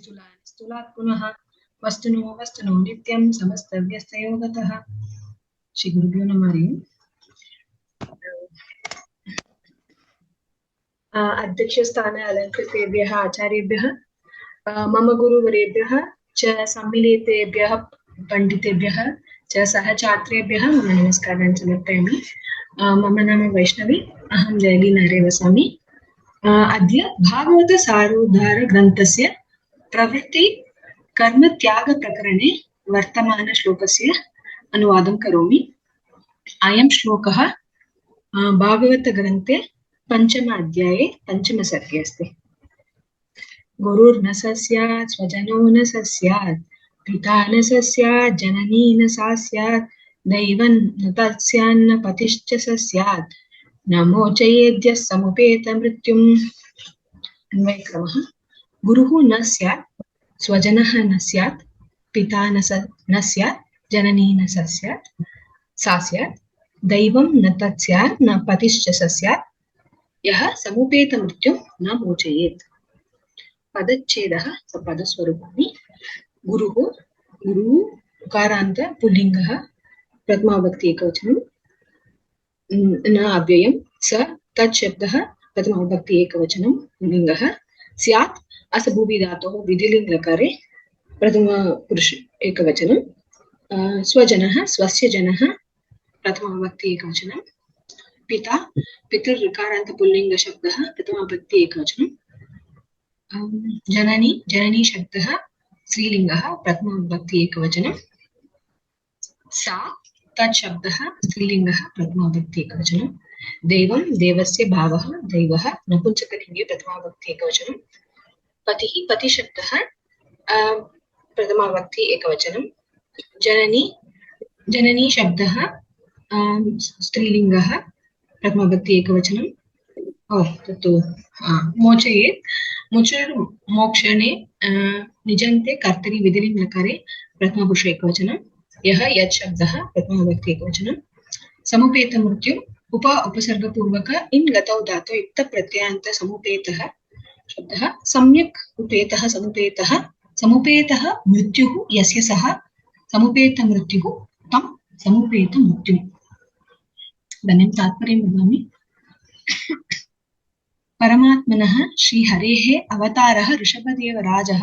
स्थूलात् पुनः वस्तुनो नित्यं समस्तव्यस्तयो गतः। श्री गुरुभ्यो नमः। अध्यक्षस्थाने अलङ्कृतेभ्यः आचार्येभ्यः मम गुरुवरेभ्यः च सम्मिलितेभ्यः पण्डितेभ्यः च सहछात्रेभ्यः मम नमस्कारान् समर्पयामि। मम नाम वैष्णवी, अहं जयलीनगरे वसामि। अद्य भागवतसारोद्धारग्रन्थस्य प्रवृत्ति कर्मत्यागप्रकरणे वर्तमानश्लोकस्य अनुवादं करोमि। अयं श्लोकः भागवतग्रन्थे पंचम अध्याये पंचम सर्गे अस्ति। गुरुर्न स्यात् स्वजनो न स्यात् पिता न स्यात् जननी न सा स्यात् दैवं न तत्स्यान्न पतिश्च स्यात् न मोचयेद्यः समुपेत मृत्युम्। अन्वयक्रमः। गुरुः न स्यात्, स्वजनः न स्यात्, पिता न स्यात्, जननी न सा स्यात्, दैवं न तत्स्यात् न पतिश्च स्यात् यः समुपेत मृत्युं न मोचयेत्। पदच्छेदः पदस्वरूपाणि। गुरुः उकारान्त पुल्लिङ्गः प्रथमाविभक्ति एकवचनं न अव्ययं। स तत् शब्दः प्रथमाविभक्ति एकवचनं लिङ्गः। स्यात् असभुवि धातोः विधिलिङ्ग् लकारे प्रथमपुरुष एकवचनं। स्वजनः स्वस्य जनः प्रथमाविभक्ति एकवचनं। पिता पितृऋकारान्त पुल्लिङ्ग शब्दः प्रथमाविभक्ति एकवचनं। जननी शब्दः स्त्रीलिङ्गः प्रथमाविभक्ति एकवचनं। सा तत् शब्दः स्त्रीलिङ्गः प्रथमाविभक्ति एकवचनं। दैवं देवस्य भावः दैवः नपुंसकलिङ्गे प्रथमाविभक्ति एकवचनं। पतिः पतिशब्दः प्रथमाविभक्ति एकवचनं। जननी शब्दः स्त्रीलिङ्गः प्रथमाविभक्ति एकवचनं। तत्तु मोचयेत् मोक्षणे निजन्ते कर्तरि विधिलिङ्ग् लकारे प्रथमपुरुष एकवचनं। यः यत् शब्दः प्रथमाविभक्ति एकवचनं। समुपेत मृत्यु उपसर्गपूर्वक इन् गतौ धातौ युक्त प्रत्ययान्त समुपेतः शब्दः सम्यक् उपेतः समुपेतः मृत्युः यस्य सः समुपेत मृत्युः तं समुपेत मृत्युम्। इदानीं तात्पर्यं वदामि। परमात्मनः श्रीहरेः अवतारः ऋषभदेवराजः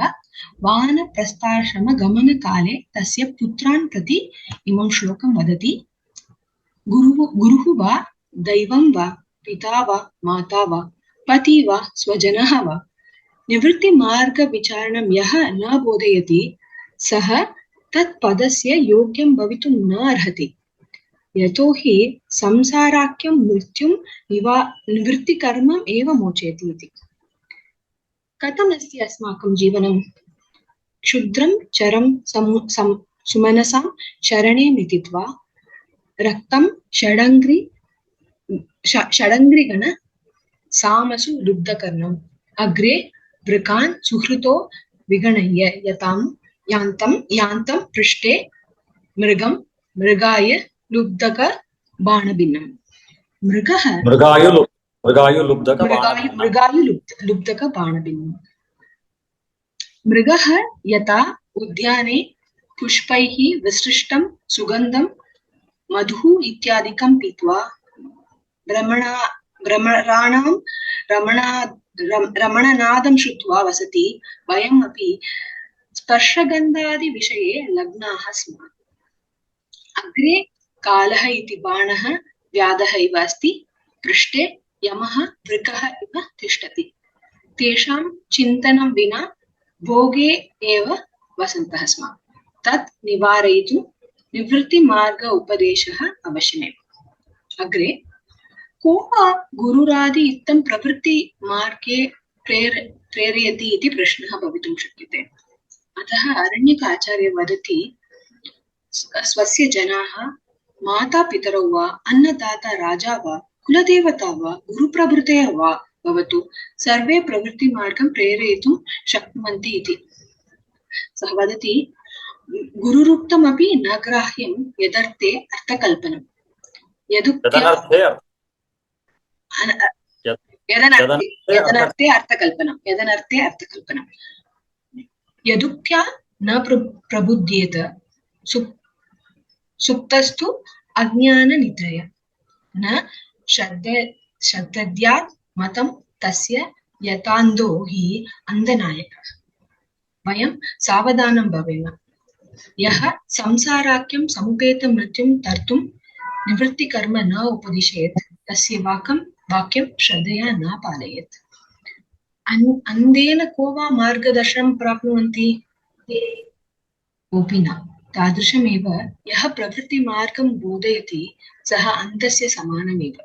वानप्रस्थाश्रमगमनकाले तस्य पुत्रान् प्रति इमं श्लोकं वदति। गुरुः वा दैवं वा पिता वा माता वा पति वा स्वजनः वा निवृत्तिमार्गविचारणं यः न बोधयति सः तत्पदस्य योग्यं भवितुं न अर्हति। यतो हि संसाराख्यं मृत्युं निवृत्तिकर्म एव मोचयति इति। कथमस्ति अस्माकं जीवनं? क्षुद्रं चरं सुमनसां शरणे मितित्वा रक्तं षडङ्ग्रिगण सामसु लुब्धकर्णम् अग्रे वृकान् सुहृतो विगणय्य यान्तं पृष्ठे मृगाय लुब्धक बाणभिन्नम्। लुब्धक बाणभिन्नम्। मृगः यथा उद्याने पुष्पैः विसृष्टं सुगन्धं मधुः इत्यादिकं पीत्वा रमणनादं श्रुत्वा वसति, वयम् अपि स्पर्शगन्धादिविषये लग्नाः स्मः। अग्रे कालः इति बाणः व्याधः इव अस्ति, पृष्ठे यमः वृकः इव तिष्ठति। तेषां चिन्तनं विना भोगे एव वसन्तः स्मः। तत् निवारयितुं निवृत्तिमार्ग उपदेशः अवश्यमेव। अग्रे को वा गुरुरादि इत्थं प्रवृत्तिमार्गे प्रेरयति इति प्रश्नः भवितुं शक्यते। अतः अरण्यकाचार्य वदति स्वस्य जनाः माता पितरौ वा अन्नदाता राजा वा कुलदेवता वा गुरुप्रभृतयः वा भवतु सर्वे प्रवृत्तिमार्गं प्रेरयितुं शक्नुवन्ति इति। सः वदति गुरुरुक्तमपि न ग्राह्यं यदर्थे अर्थकल्पनं यदनर्थे अर्थकल्पनं यदुक्त्या न प्रबुध्येत सुप्तस्तु अज्ञाननिद्रया न श्रद्धद्यात् मतं तस्य यतान्धो हि अन्धनायकः। वयं सावधानं भवेम। यः संसाराख्यं समुपेतं मृत्युं तर्तुं निवृत्तिकर्म न उपदिशेत् तस्य वाक्यं श्रद्धया न पालयेत्। अन्धेन को वा मार्गदर्शनं प्राप्नुवन्ति? कोऽपि न। तादृशमेव यः प्रवृत्तिमार्गं बोधयति सः अन्धस्य समानमेव।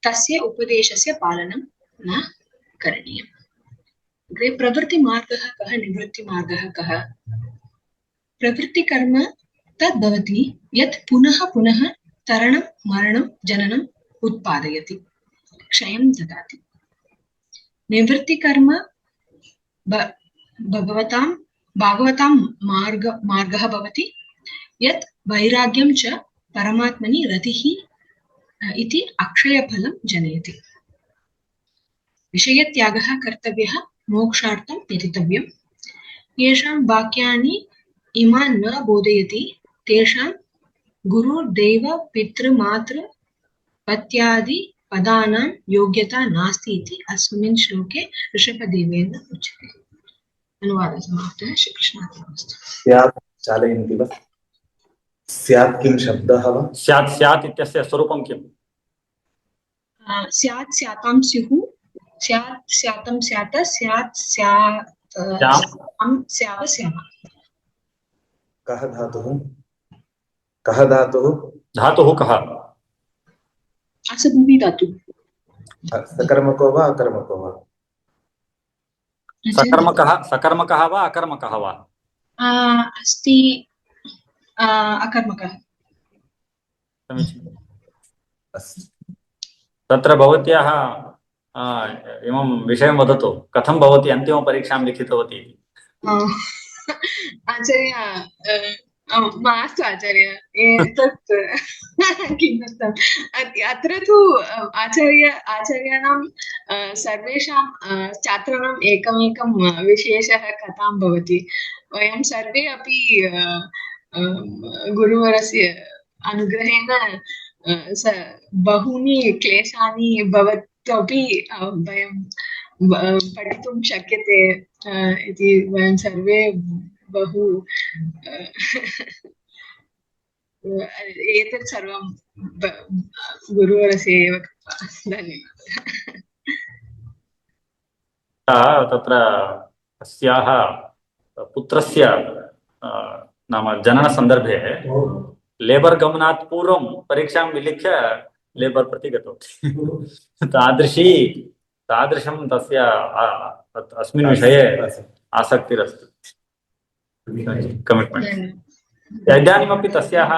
तस्य उपदेशस्य पालनं न करणीयम्। प्रवृत्तिमार्गः कः, निवृत्तिमार्गः कः? प्रवृत्तिकर्म तद् भवति यत् पुनः पुनः तरणं मरणं जननम् उत्पादयति, क्षयं ददाति। निवृत्तिकर्म भागवतां मार्गः भवति यत् वैराग्यं च परमात्मनि रतिः इति अक्षयफलं जनयति। विषयत्यागः कर्तव्यः, मोक्षार्थं त्यजितव्यम्। येषां वाक्यानि इमान् न बोधयति तेषां गुरुर्दैव पितृमातृ पत्यादि पदानां योग्यता नास्ति इति अस्मिन् श्लोके ऋषभदेवेन उच्यते। अनुवादः समाप्तः। श्रीकृष्णार्पणमस्तु। स्यात् चालयन्ति वा? स्यात् किं शब्दः वा? स्यात् स्यात् इत्यस्य स्वरूपं किम्? स्यात् स्यातां स्युः, स्यात् स्यातं स्यात, स्यात् स्याव स्याम। कः धातुः? कः धातुः? धातुः कः? असद्भुवि धातुः। सकर्मको वा अकर्मको वा? सकर्मकः वा अकर्मकः वा? अस्ति अकर्मकः। समीचीनम्। तत्र भवत्याः इमं विषयं वदतु, कथं भवती अन्तिमपरीक्षां लिखितवती? आचार्य मास्तु आचार्य, एतत् किमर्थम् अत्र तु आचार्याणां सर्वेषां छात्राणाम् एकमेकं विशेषः कथां भवति। वयं सर्वे अपि गुरुवरस्य अनुग्रहेण बहूनि क्लेशानि भवत्यपि वयं पठितुं शक्यते इति वयं सर्वे बहु एतत् सर्वं गुरुवरस्य एव कृपा। धन्यवादः। तत्र अस्याः पुत्रस्य नाम जननसन्दर्भे लेबर् गमनात् पूर्वं परीक्षां विलिख्य लेबर् प्रति गतवती। तादृशं तस्य अस्मिन् विषये आसक्तिरस्ति, कमिट्मेण्ट्। इदानीमपि तस्याः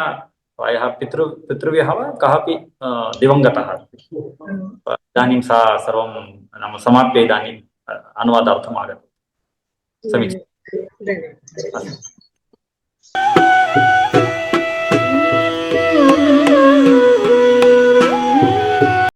प्रायः पितृव्यः वा कः अपि दिवङ्गतः। इदानीं सा सर्वं नाम समाप्य इदानीम् अनुवादार्थम् आगतवती। समीचीनम्।